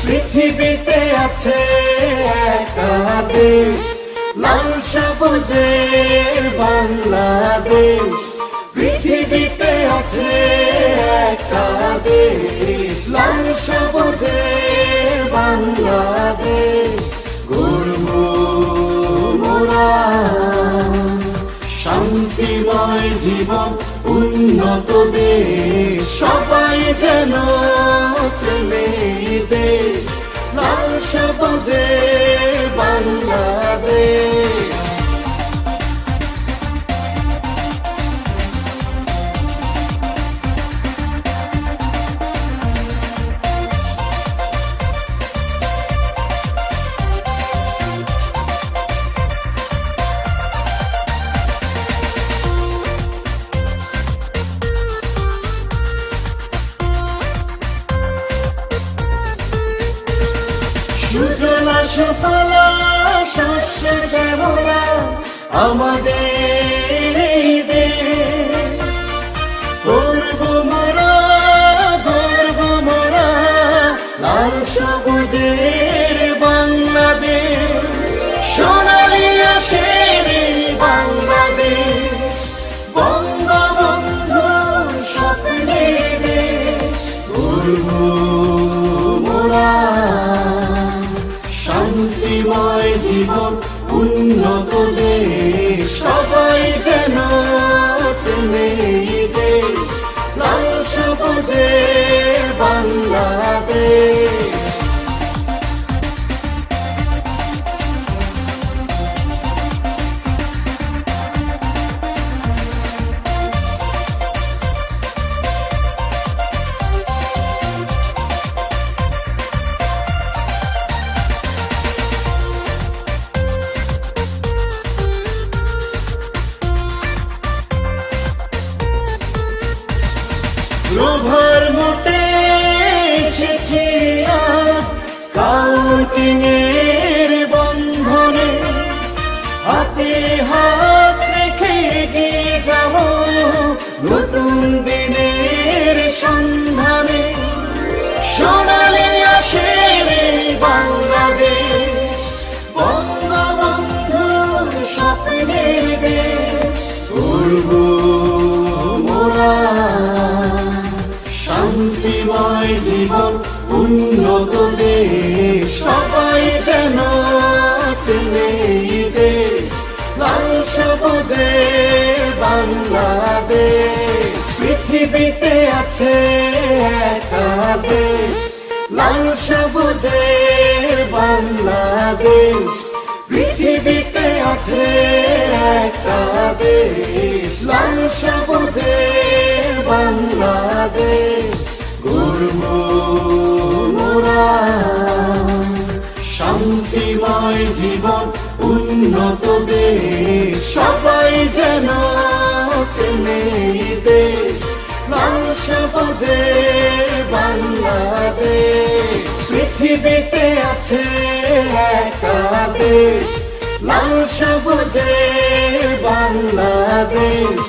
পৃথিবীতে আছে একটা দেশ, লাল সবুজের বাংলাদেশ। পৃথিবীতে আছে একটা দেশ, লাল সবুজের বাংলাদেশ। গর্ব মোরা শান্তিময় জীবন, উন্নত দেশ, সবাই যেন চেনে দেশ, লাল সবুজের বাংলাদেশ। সুজলা সুফলা শস্য শ্যামলা আমাদের এই দেশ। গর্ব মোরা লাল সবুজের বাংলাদেশ। সোনালি আশের এই বাংলাদেশ, বঙ্গবন্ধু স্বপ্নের দেশ। গর্ব মোরা শান্তিময় জীবন, উন্নত দেশ, সবাই যেন চেনে দেশ, লাল সবুজের বাংলাদেশ। প্রভার মোটে এসেছি আজ স্কাউটিং এর বন্ধনে, হাতে হাত রেখে গিয়ে যাব নতুন দিনের সন্ধানে। সোনালি আশের এই বাংলাদেশ, বঙ্গবন্ধুর স্বপ্নের দেশ। গর্ব মোরা শান্তিময় জীবন, উন্নত দেশ, সবাই যেন চেনে দেশ, লাল সবুজের বাংলাদেশ। পৃথিবীতে আছে একটা দেশ, লাল সবুজের বাংলাদেশ। পৃথিবীতে আছে একটা দেশ, লাল সবুজের বাংলাদেশ। গর্ব মোরা শান্তিময় জীবন, উন্নত দেশ, সবাই যেন চেনে দেশ, লাল সবুজের বাংলাদেশ। পৃথিবীতে আছে একটা দেশ, লাল সবুজের বাংলাদেশ।